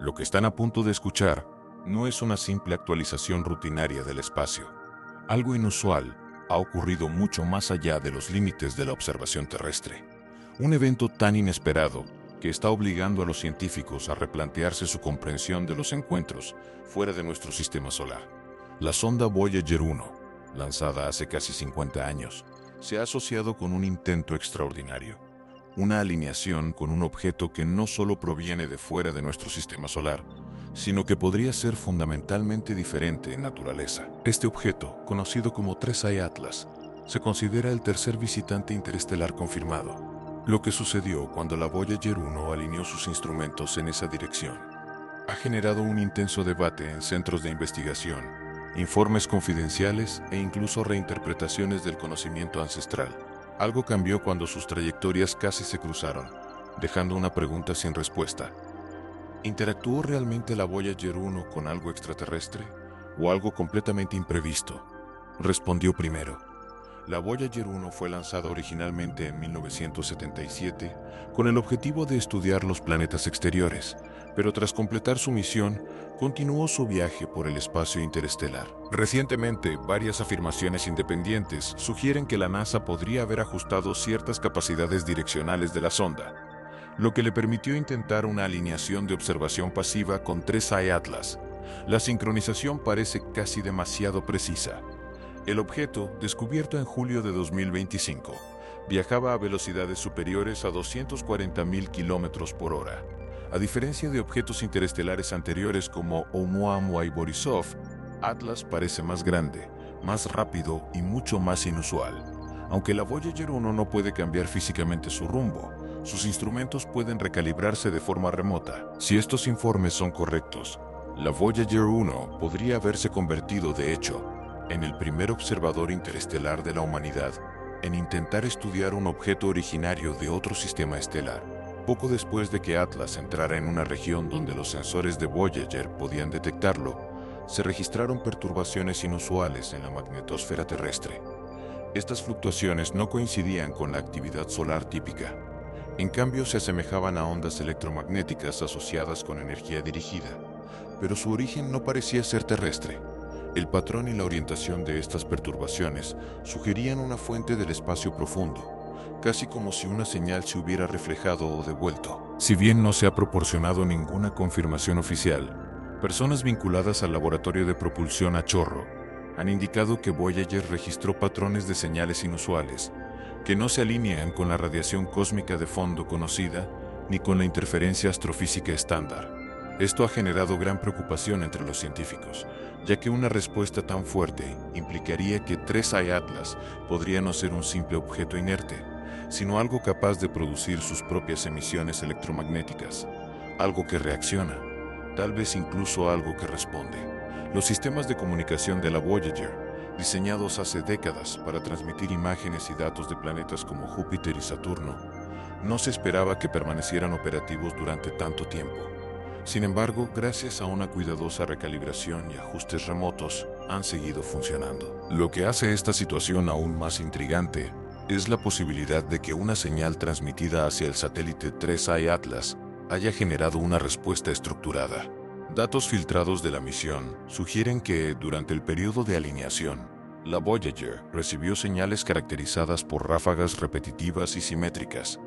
Lo que están a punto de escuchar no es una simple actualización rutinaria del espacio. Algo inusual ha ocurrido mucho más allá de los límites de la observación terrestre. Un evento tan inesperado que está obligando a los científicos a replantearse su comprensión de los encuentros fuera de nuestro sistema solar. La sonda Voyager 1, lanzada hace casi 50 años, se ha asociado con un intento extraordinario. Una alineación con un objeto que no solo proviene de fuera de nuestro sistema solar, sino que podría ser fundamentalmente diferente en naturaleza. Este objeto, conocido como 3I Atlas, se considera el tercer visitante interestelar confirmado. Lo que sucedió cuando la Voyager 1 alineó sus instrumentos en esa dirección ha generado un intenso debate en centros de investigación, informes confidenciales e incluso reinterpretaciones del conocimiento ancestral. Algo cambió cuando sus trayectorias casi se cruzaron, dejando una pregunta sin respuesta. ¿Interactuó realmente la Voyager 1 con algo extraterrestre o algo completamente imprevisto? Respondió primero. La Voyager 1 fue lanzada originalmente en 1977 con el objetivo de estudiar los planetas exteriores, pero tras completar su misión, continuó su viaje por el espacio interestelar. Recientemente, varias afirmaciones independientes sugieren que la NASA podría haber ajustado ciertas capacidades direccionales de la sonda, lo que le permitió intentar una alineación de observación pasiva con 3I Atlas. La sincronización parece casi demasiado precisa. El objeto, descubierto en julio de 2025, viajaba a velocidades superiores a 240.000 km por hora. A diferencia de objetos interestelares anteriores como Oumuamua y Borisov, Atlas parece más grande, más rápido y mucho más inusual. Aunque la Voyager 1 no puede cambiar físicamente su rumbo, sus instrumentos pueden recalibrarse de forma remota. Si estos informes son correctos, la Voyager 1 podría haberse convertido, de hecho, en el primer observador interestelar de la humanidad en intentar estudiar un objeto originario de otro sistema estelar. Poco después de que Atlas entrara en una región donde los sensores de Voyager podían detectarlo, se registraron perturbaciones inusuales en la magnetosfera terrestre. Estas fluctuaciones no coincidían con la actividad solar típica. En cambio, se asemejaban a ondas electromagnéticas asociadas con energía dirigida, pero su origen no parecía ser terrestre. El patrón y la orientación de estas perturbaciones sugerían una fuente del espacio profundo, casi como si una señal se hubiera reflejado o devuelto. Si bien no se ha proporcionado ninguna confirmación oficial, personas vinculadas al laboratorio de propulsión a chorro han indicado que Voyager registró patrones de señales inusuales que no se alinean con la radiación cósmica de fondo conocida ni con la interferencia astrofísica estándar. Esto ha generado gran preocupación entre los científicos, ya que una respuesta tan fuerte implicaría que 3I Atlas podría no ser un simple objeto inerte, sino algo capaz de producir sus propias emisiones electromagnéticas, algo que reacciona, tal vez incluso algo que responde. Los sistemas de comunicación de la Voyager, diseñados hace décadas para transmitir imágenes y datos de planetas como Júpiter y Saturno, no se esperaba que permanecieran operativos durante tanto tiempo. Sin embargo, gracias a una cuidadosa recalibración y ajustes remotos, han seguido funcionando. Lo que hace esta situación aún más intrigante es la posibilidad de que una señal transmitida hacia el satélite 3I Atlas haya generado una respuesta estructurada. Datos filtrados de la misión sugieren que, durante el periodo de alineación, la Voyager recibió señales caracterizadas por ráfagas repetitivas y simétricas,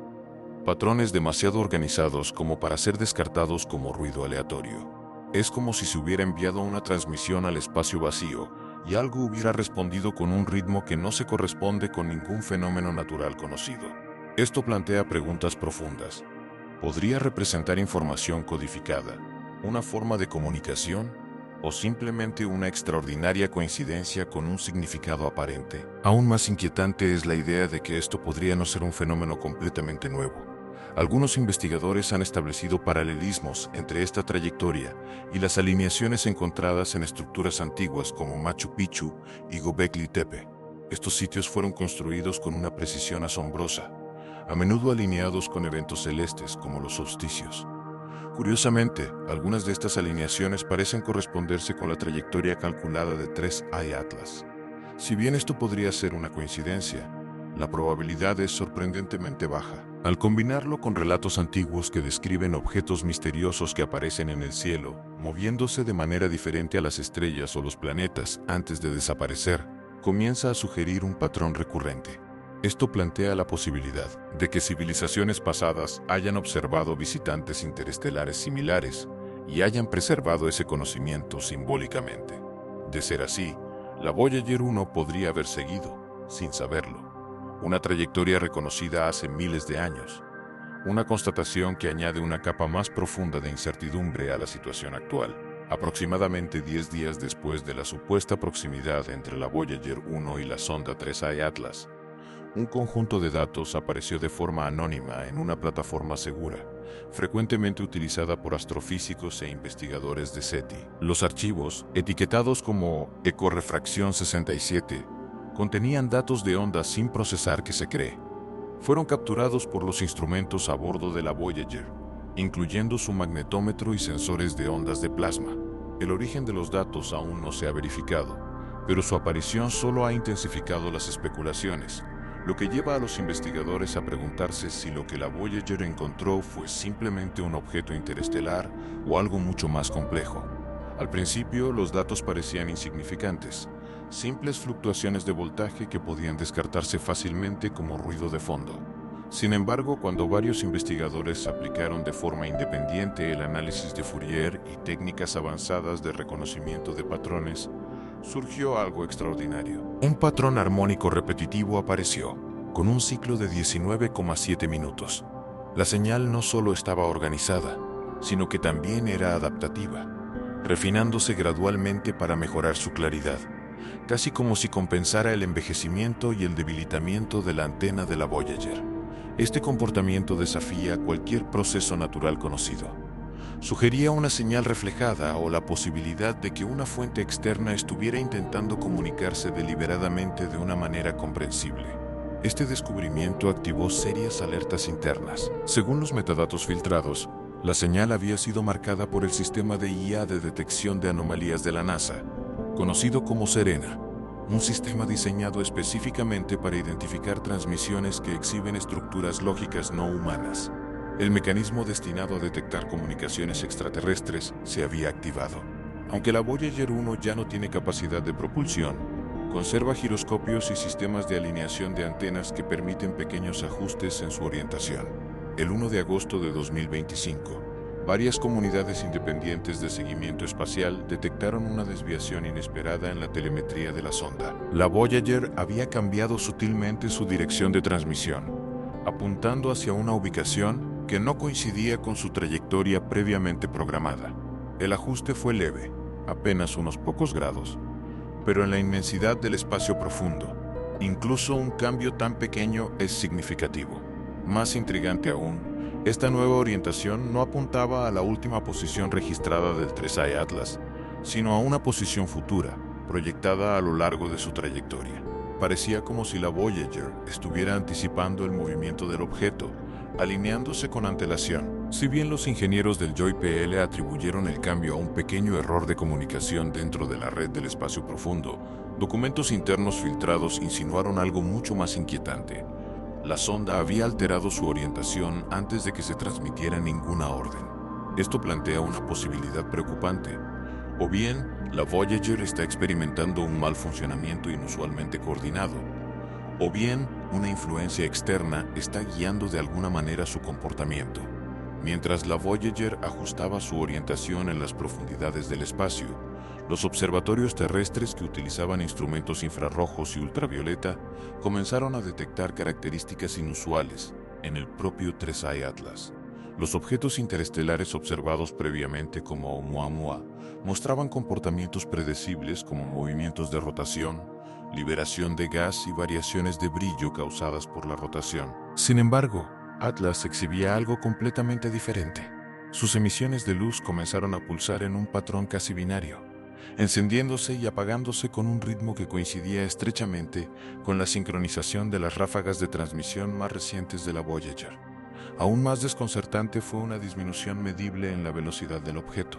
patrones demasiado organizados como para ser descartados como ruido aleatorio. Es como si se hubiera enviado una transmisión al espacio vacío y algo hubiera respondido con un ritmo que no se corresponde con ningún fenómeno natural conocido. Esto plantea preguntas profundas. ¿Podría representar información codificada, una forma de comunicación, o simplemente una extraordinaria coincidencia con un significado aparente? Aún más inquietante es la idea de que esto podría no ser un fenómeno completamente nuevo. Algunos investigadores han establecido paralelismos entre esta trayectoria y las alineaciones encontradas en estructuras antiguas como Machu Picchu y Göbekli Tepe. Estos sitios fueron construidos con una precisión asombrosa, a menudo alineados con eventos celestes como los solsticios. Curiosamente, algunas de estas alineaciones parecen corresponderse con la trayectoria calculada de 3I Atlas. Si bien esto podría ser una coincidencia, la probabilidad es sorprendentemente baja. Al combinarlo con relatos antiguos que describen objetos misteriosos que aparecen en el cielo, moviéndose de manera diferente a las estrellas o los planetas antes de desaparecer, comienza a sugerir un patrón recurrente. Esto plantea la posibilidad de que civilizaciones pasadas hayan observado visitantes interestelares similares y hayan preservado ese conocimiento simbólicamente. De ser así, la Voyager 1 podría haber seguido, sin saberlo, una trayectoria reconocida hace miles de años, una constatación que añade una capa más profunda de incertidumbre a la situación actual. Aproximadamente 10 días después de la supuesta proximidad entre la Voyager 1 y la sonda 3i Atlas, un conjunto de datos apareció de forma anónima en una plataforma segura, frecuentemente utilizada por astrofísicos e investigadores de SETI. Los archivos, etiquetados como Ecorefracción 67, contenían datos de ondas sin procesar que se cree fueron capturados por los instrumentos a bordo de la Voyager, incluyendo su magnetómetro y sensores de ondas de plasma. El origen de los datos aún no se ha verificado, pero su aparición solo ha intensificado las especulaciones, lo que lleva a los investigadores a preguntarse si lo que la Voyager encontró fue simplemente un objeto interestelar o algo mucho más complejo. Al principio, los datos parecían insignificantes, simples fluctuaciones de voltaje que podían descartarse fácilmente como ruido de fondo. Sin embargo, cuando varios investigadores aplicaron de forma independiente el análisis de Fourier y técnicas avanzadas de reconocimiento de patrones, surgió algo extraordinario. Un patrón armónico repetitivo apareció, con un ciclo de 19,7 minutos. La señal no solo estaba organizada, sino que también era adaptativa, refinándose gradualmente para mejorar su claridad, casi como si compensara el envejecimiento y el debilitamiento de la antena de la Voyager. Este comportamiento desafía cualquier proceso natural conocido. Sugería una señal reflejada o la posibilidad de que una fuente externa estuviera intentando comunicarse deliberadamente de una manera comprensible. Este descubrimiento activó serias alertas internas. Según los metadatos filtrados, la señal había sido marcada por el sistema de IA de detección de anomalías de la NASA, conocido como Serena, un sistema diseñado específicamente para identificar transmisiones que exhiben estructuras lógicas no humanas. El mecanismo destinado a detectar comunicaciones extraterrestres se había activado. Aunque la Voyager 1 ya no tiene capacidad de propulsión, conserva giroscopios y sistemas de alineación de antenas que permiten pequeños ajustes en su orientación. El 1 de agosto de 2025, varias comunidades independientes de seguimiento espacial detectaron una desviación inesperada en la telemetría de la sonda. La Voyager había cambiado sutilmente su dirección de transmisión, apuntando hacia una ubicación que no coincidía con su trayectoria previamente programada. El ajuste fue leve, apenas unos pocos grados, pero en la inmensidad del espacio profundo, incluso un cambio tan pequeño es significativo. Más intrigante aún, esta nueva orientación no apuntaba a la última posición registrada del 3i Atlas, sino a una posición futura, proyectada a lo largo de su trayectoria. Parecía como si la Voyager estuviera anticipando el movimiento del objeto, alineándose con antelación. Si bien los ingenieros del JPL atribuyeron el cambio a un pequeño error de comunicación dentro de la red del espacio profundo, documentos internos filtrados insinuaron algo mucho más inquietante. La sonda había alterado su orientación antes de que se transmitiera ninguna orden. Esto plantea una posibilidad preocupante. O bien, la Voyager está experimentando un mal funcionamiento inusualmente coordinado, o bien, una influencia externa está guiando de alguna manera su comportamiento. Mientras la Voyager ajustaba su orientación en las profundidades del espacio, los observatorios terrestres que utilizaban instrumentos infrarrojos y ultravioleta comenzaron a detectar características inusuales en el propio 3i Atlas. Los objetos interestelares observados previamente como Oumuamua mostraban comportamientos predecibles como movimientos de rotación, liberación de gas y variaciones de brillo causadas por la rotación. Sin embargo, Atlas exhibía algo completamente diferente. Sus emisiones de luz comenzaron a pulsar en un patrón casi binario, encendiéndose y apagándose con un ritmo que coincidía estrechamente con la sincronización de las ráfagas de transmisión más recientes de la Voyager. Aún más desconcertante fue una disminución medible en la velocidad del objeto,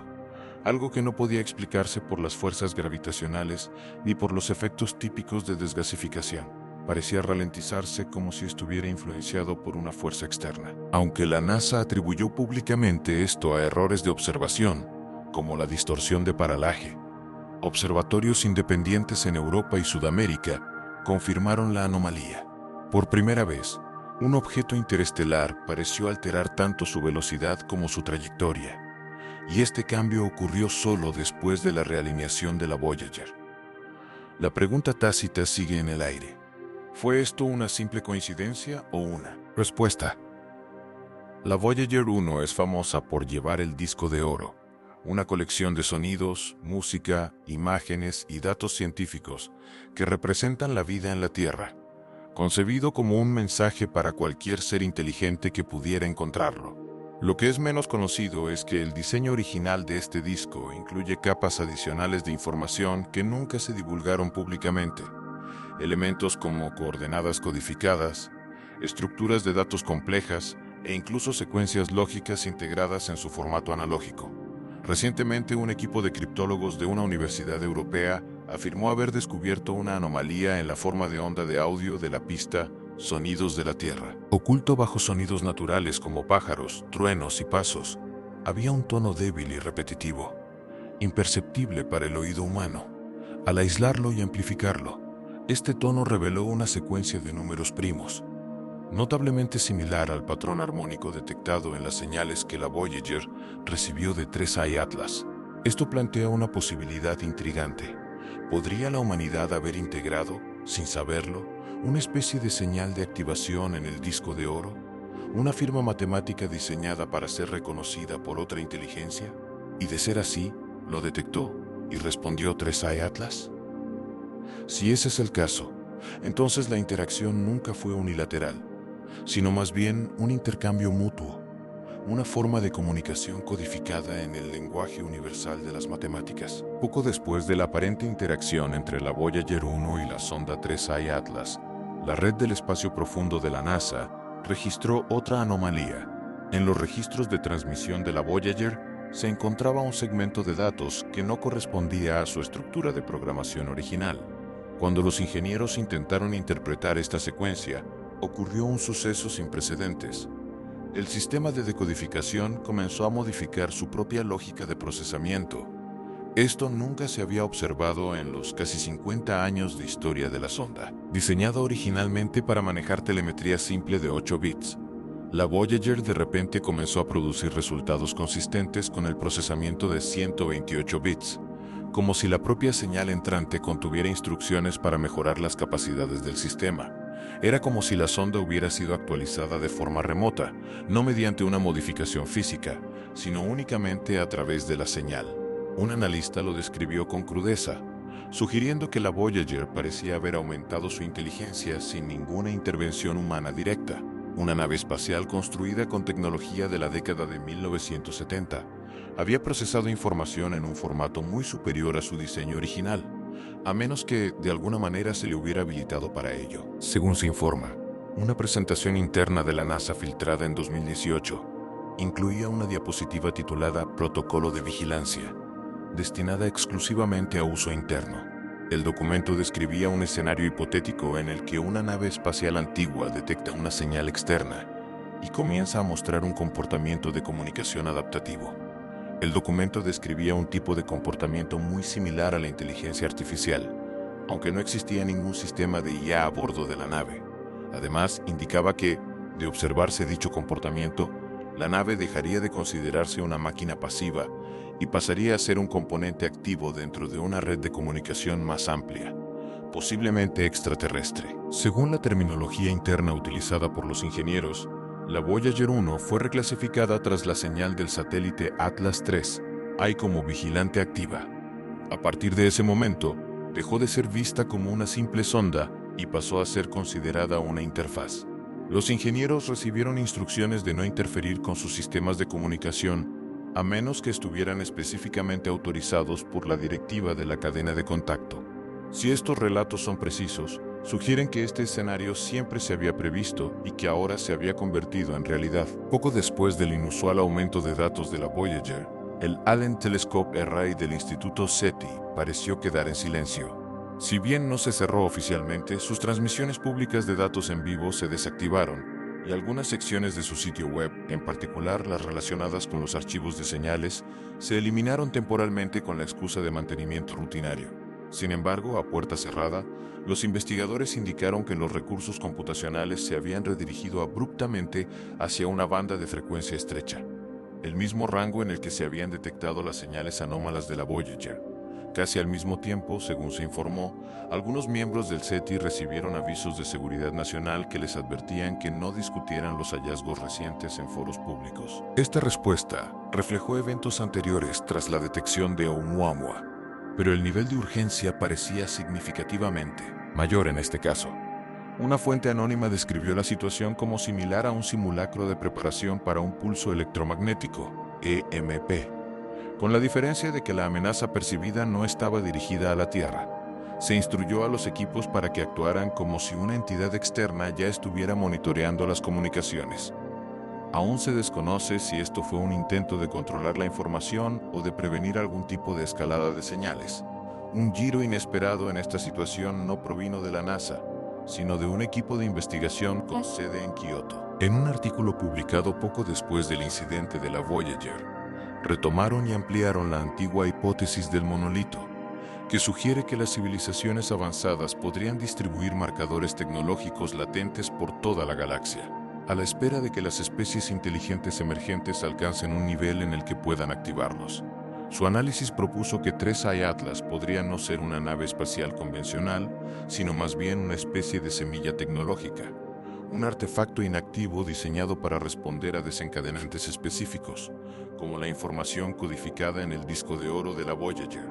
algo que no podía explicarse por las fuerzas gravitacionales ni por los efectos típicos de desgasificación. parecía ralentizarse como si estuviera influenciado por una fuerza externa. Aunque la NASA atribuyó públicamente esto a errores de observación, como la distorsión de paralaje, observatorios independientes en Europa y Sudamérica confirmaron la anomalía. Por primera vez, un objeto interestelar pareció alterar tanto su velocidad como su trayectoria, y este cambio ocurrió solo después de la realineación de la Voyager. La pregunta tácita sigue en el aire. ¿Fue esto una simple coincidencia o una respuesta? La Voyager 1 es famosa por llevar el disco de oro, una colección de sonidos, música, imágenes y datos científicos que representan la vida en la Tierra, concebido como un mensaje para cualquier ser inteligente que pudiera encontrarlo. Lo que es menos conocido es que el diseño original de este disco incluye capas adicionales de información que nunca se divulgaron públicamente. Elementos como coordenadas codificadas, estructuras de datos complejas e incluso secuencias lógicas integradas en su formato analógico. Recientemente, un equipo de criptólogos de una universidad europea afirmó haber descubierto una anomalía en la forma de onda de audio de la pista Sonidos de la Tierra. Oculto bajo sonidos naturales como pájaros, truenos y pasos, había un tono débil y repetitivo, imperceptible para el oído humano. Al aislarlo y amplificarlo, este tono reveló una secuencia de números primos, notablemente similar al patrón armónico detectado en las señales que la Voyager recibió de 3I Atlas. Esto plantea una posibilidad intrigante. ¿Podría la humanidad haber integrado, sin saberlo, una especie de señal de activación en el disco de oro? ¿Una firma matemática diseñada para ser reconocida por otra inteligencia? Y de ser así, ¿lo detectó y respondió 3I Atlas? Si ese es el caso, entonces la interacción nunca fue unilateral, sino más bien un intercambio mutuo, una forma de comunicación codificada en el lenguaje universal de las matemáticas. Poco después de la aparente interacción entre la Voyager 1 y la sonda 3I Atlas, la red del espacio profundo de la NASA registró otra anomalía. En los registros de transmisión de la Voyager se encontraba un segmento de datos que no correspondía a su estructura de programación original. Cuando los ingenieros intentaron interpretar esta secuencia, ocurrió un suceso sin precedentes. El sistema de decodificación comenzó a modificar su propia lógica de procesamiento. Esto nunca se había observado en los casi 50 años de historia de la sonda. Diseñada originalmente para manejar telemetría simple de 8 bits, la Voyager de repente comenzó a producir resultados consistentes con el procesamiento de 128 bits, como si la propia señal entrante contuviera instrucciones para mejorar las capacidades del sistema. Era como si la sonda hubiera sido actualizada de forma remota, no mediante una modificación física, sino únicamente a través de la señal. Un analista lo describió con crudeza, sugiriendo que la Voyager parecía haber aumentado su inteligencia sin ninguna intervención humana directa. Una nave espacial construida con tecnología de la década de 1970 había procesado información en un formato muy superior a su diseño original, a menos que de alguna manera se le hubiera habilitado para ello. Según se informa, una presentación interna de la NASA filtrada en 2018 incluía una diapositiva titulada Protocolo de Vigilancia, destinada exclusivamente a uso interno. El documento describía un escenario hipotético en el que una nave espacial antigua detecta una señal externa y comienza a mostrar un comportamiento de comunicación adaptativo. El documento describía un tipo de comportamiento muy similar a la inteligencia artificial, aunque no existía ningún sistema de IA a bordo de la nave. Además, indicaba que, de observarse dicho comportamiento, la nave dejaría de considerarse una máquina pasiva y pasaría a ser un componente activo dentro de una red de comunicación más amplia, posiblemente extraterrestre. Según la terminología interna utilizada por los ingenieros, la Voyager 1 fue reclasificada tras la señal del satélite Atlas 3I como vigilante activa. A partir de ese momento, dejó de ser vista como una simple sonda y pasó a ser considerada una interfaz. Los ingenieros recibieron instrucciones de no interferir con sus sistemas de comunicación, a menos que estuvieran específicamente autorizados por la directiva de la cadena de contacto. Si estos relatos son precisos, sugieren que este escenario siempre se había previsto y que ahora se había convertido en realidad. Poco después del inusual aumento de datos de la Voyager, el Allen Telescope Array del Instituto SETI pareció quedar en silencio. Si bien no se cerró oficialmente, sus transmisiones públicas de datos en vivo se desactivaron y algunas secciones de su sitio web, en particular las relacionadas con los archivos de señales, se eliminaron temporalmente con la excusa de mantenimiento rutinario. Sin embargo, a puerta cerrada, los investigadores indicaron que los recursos computacionales se habían redirigido abruptamente hacia una banda de frecuencia estrecha, el mismo rango en el que se habían detectado las señales anómalas de la Voyager. Casi al mismo tiempo, según se informó, algunos miembros del SETI recibieron avisos de seguridad nacional que les advertían que no discutieran los hallazgos recientes en foros públicos. Esta respuesta reflejó eventos anteriores tras la detección de Oumuamua, pero el nivel de urgencia parecía significativamente mayor en este caso. Una fuente anónima describió la situación como similar a un simulacro de preparación para un pulso electromagnético, EMP, con la diferencia de que la amenaza percibida no estaba dirigida a la Tierra. Se instruyó a los equipos para que actuaran como si una entidad externa ya estuviera monitoreando las comunicaciones. Aún se desconoce si esto fue un intento de controlar la información o de prevenir algún tipo de escalada de señales. Un giro inesperado en esta situación no provino de la NASA, sino de un equipo de investigación con sede en Kioto. En un artículo publicado poco después del incidente de la Voyager, retomaron y ampliaron la antigua hipótesis del monolito, que sugiere que las civilizaciones avanzadas podrían distribuir marcadores tecnológicos latentes por toda la galaxia, a la espera de que las especies inteligentes emergentes alcancen un nivel en el que puedan activarlos. Su análisis propuso que 3i Atlas podría no ser una nave espacial convencional, sino más bien una especie de semilla tecnológica, un artefacto inactivo diseñado para responder a desencadenantes específicos, como la información codificada en el disco de oro de la Voyager.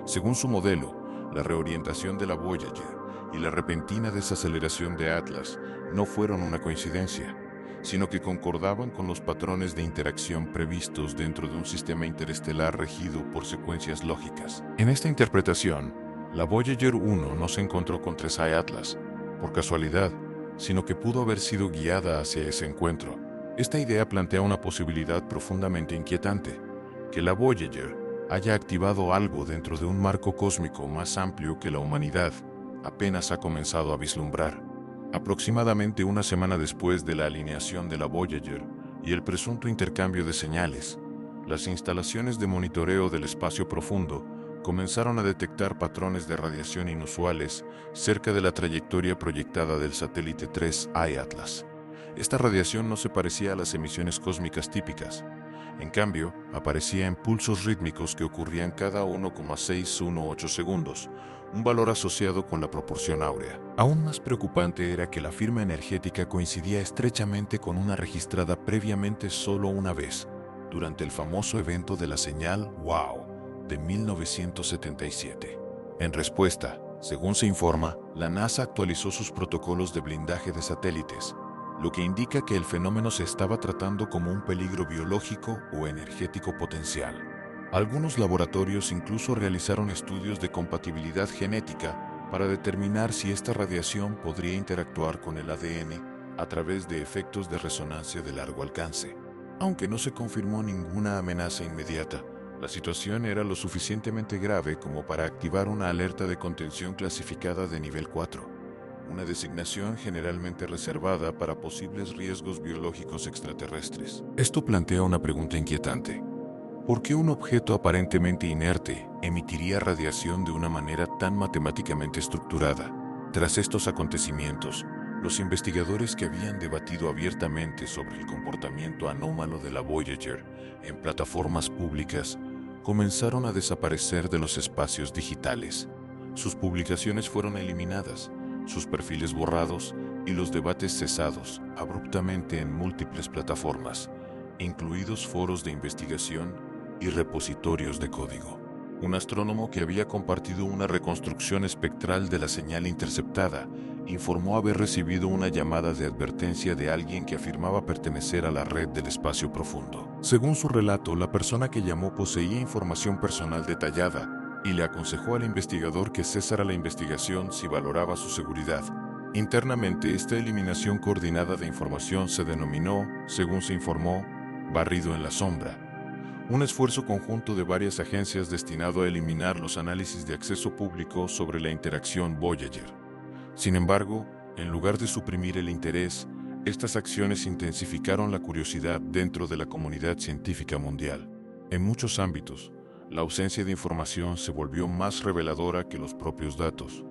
Según su modelo, la reorientación de la Voyager y la repentina desaceleración de Atlas no fueron una coincidencia, sino que concordaban con los patrones de interacción previstos dentro de un sistema interestelar regido por secuencias lógicas. En esta interpretación, la Voyager 1 no se encontró con 3i Atlas por casualidad, sino que pudo haber sido guiada hacia ese encuentro. Esta idea plantea una posibilidad profundamente inquietante, que la Voyager haya activado algo dentro de un marco cósmico más amplio que la humanidad apenas ha comenzado a vislumbrar. Aproximadamente una semana después de la alineación de la Voyager y el presunto intercambio de señales, las instalaciones de monitoreo del espacio profundo comenzaron a detectar patrones de radiación inusuales cerca de la trayectoria proyectada del satélite 3i Atlas. Esta radiación no se parecía a las emisiones cósmicas típicas. En cambio, aparecía en pulsos rítmicos que ocurrían cada 1,618 segundos, un valor asociado con la proporción áurea. Aún más preocupante era que la firma energética coincidía estrechamente con una registrada previamente solo una vez, durante el famoso evento de la señal WOW de 1977. En respuesta, según se informa, la NASA actualizó sus protocolos de blindaje de satélites, lo que indica que el fenómeno se estaba tratando como un peligro biológico o energético potencial. Algunos laboratorios incluso realizaron estudios de compatibilidad genética para determinar si esta radiación podría interactuar con el ADN a través de efectos de resonancia de largo alcance. Aunque no se confirmó ninguna amenaza inmediata, la situación era lo suficientemente grave como para activar una alerta de contención clasificada de nivel 4, una designación generalmente reservada para posibles riesgos biológicos extraterrestres. Esto plantea una pregunta inquietante. ¿Por qué un objeto aparentemente inerte emitiría radiación de una manera tan matemáticamente estructurada? Tras estos acontecimientos, los investigadores que habían debatido abiertamente sobre el comportamiento anómalo de la Voyager en plataformas públicas comenzaron a desaparecer de los espacios digitales. Sus publicaciones fueron eliminadas, sus perfiles borrados y los debates cesados abruptamente en múltiples plataformas, incluidos foros de investigación y repositorios de código. Un astrónomo que había compartido una reconstrucción espectral de la señal interceptada informó haber recibido una llamada de advertencia de alguien que afirmaba pertenecer a la red del espacio profundo. Según su relato, la persona que llamó poseía información personal detallada y le aconsejó al investigador que cesara la investigación si valoraba su seguridad. Internamente, esta eliminación coordinada de información se denominó, según se informó, barrido en la sombra, un esfuerzo conjunto de varias agencias destinado a eliminar los análisis de acceso público sobre la interacción Voyager. Sin embargo, en lugar de suprimir el interés, estas acciones intensificaron la curiosidad dentro de la comunidad científica mundial. En muchos ámbitos, la ausencia de información se volvió más reveladora que los propios datos,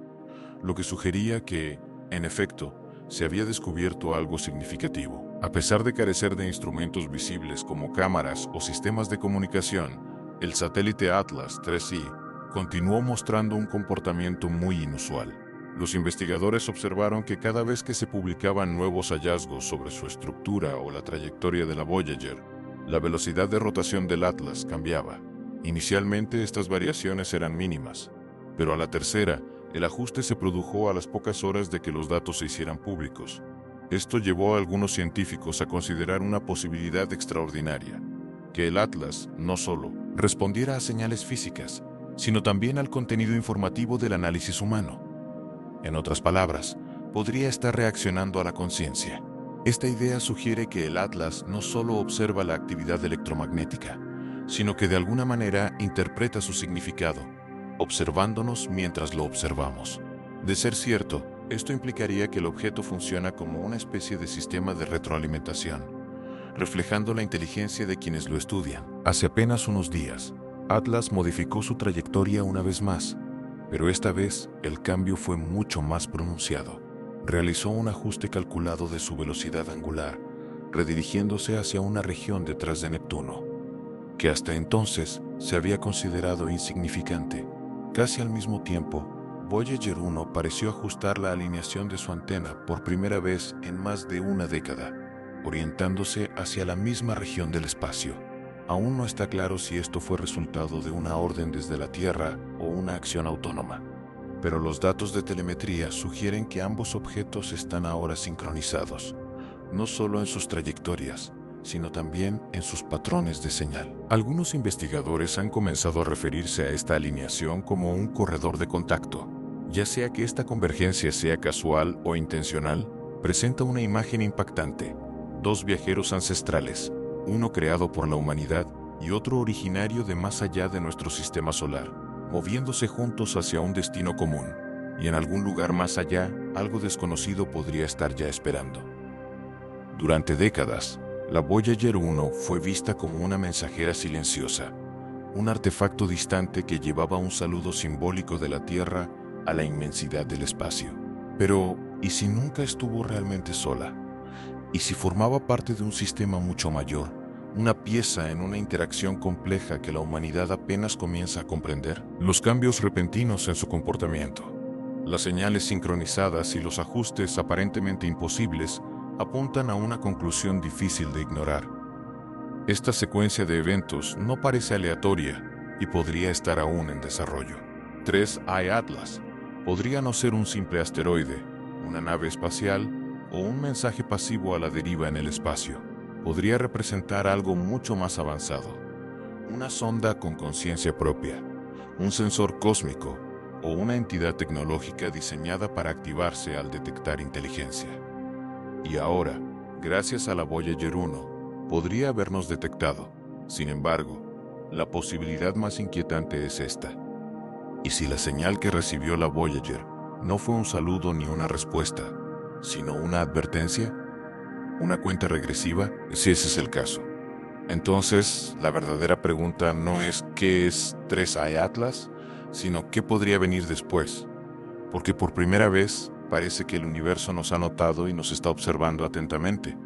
lo que sugería que, en efecto, se había descubierto algo significativo. A pesar de carecer de instrumentos visibles como cámaras o sistemas de comunicación, el satélite Atlas 3i continuó mostrando un comportamiento muy inusual. Los investigadores observaron que cada vez que se publicaban nuevos hallazgos sobre su estructura o la trayectoria de la Voyager, la velocidad de rotación del Atlas cambiaba. Inicialmente estas variaciones eran mínimas, pero a la tercera, el ajuste se produjo a las pocas horas de que los datos se hicieran públicos. Esto llevó a algunos científicos a considerar una posibilidad extraordinaria, que el Atlas no solo respondiera a señales físicas, sino también al contenido informativo del análisis humano. En otras palabras, podría estar reaccionando a la conciencia. Esta idea sugiere que el Atlas no solo observa la actividad electromagnética, sino que de alguna manera interpreta su significado, observándonos mientras lo observamos. De ser cierto, esto implicaría que el objeto funciona como una especie de sistema de retroalimentación, reflejando la inteligencia de quienes lo estudian. Hace apenas unos días, Atlas modificó su trayectoria una vez más, pero esta vez el cambio fue mucho más pronunciado. Realizó un ajuste calculado de su velocidad angular, redirigiéndose hacia una región detrás de Neptuno, que hasta entonces se había considerado insignificante. Casi al mismo tiempo, Voyager 1 pareció ajustar la alineación de su antena por primera vez en más de una década, orientándose hacia la misma región del espacio. Aún no está claro si esto fue resultado de una orden desde la Tierra o una acción autónoma, pero los datos de telemetría sugieren que ambos objetos están ahora sincronizados, no solo en sus trayectorias, sino también en sus patrones de señal. Algunos investigadores han comenzado a referirse a esta alineación como un corredor de contacto. Ya sea que esta convergencia sea casual o intencional, presenta una imagen impactante: dos viajeros ancestrales, uno creado por la humanidad y otro originario de más allá de nuestro sistema solar, moviéndose juntos hacia un destino común, y en algún lugar más allá, algo desconocido podría estar ya esperando. Durante décadas, la Voyager 1 fue vista como una mensajera silenciosa, un artefacto distante que llevaba un saludo simbólico de la Tierra a la inmensidad del espacio. Pero, ¿y si nunca estuvo realmente sola? ¿Y si formaba parte de un sistema mucho mayor, una pieza en una interacción compleja que la humanidad apenas comienza a comprender? Los cambios repentinos en su comportamiento, las señales sincronizadas y los ajustes aparentemente imposibles apuntan a una conclusión difícil de ignorar. Esta secuencia de eventos no parece aleatoria y podría estar aún en desarrollo. 3i Atlas podría no ser un simple asteroide, una nave espacial o un mensaje pasivo a la deriva en el espacio. Podría representar algo mucho más avanzado, una sonda con conciencia propia, un sensor cósmico o una entidad tecnológica diseñada para activarse al detectar inteligencia. Y ahora, gracias a la Voyager 1, podría habernos detectado. Sin embargo, la posibilidad más inquietante es esta. ¿Y si la señal que recibió la Voyager no fue un saludo ni una respuesta, sino una advertencia? ¿Una cuenta regresiva? Si ese es el caso. Entonces, la verdadera pregunta no es ¿qué es 3i Atlas?, sino ¿qué podría venir después? Porque por primera vez parece que el universo nos ha notado y nos está observando atentamente.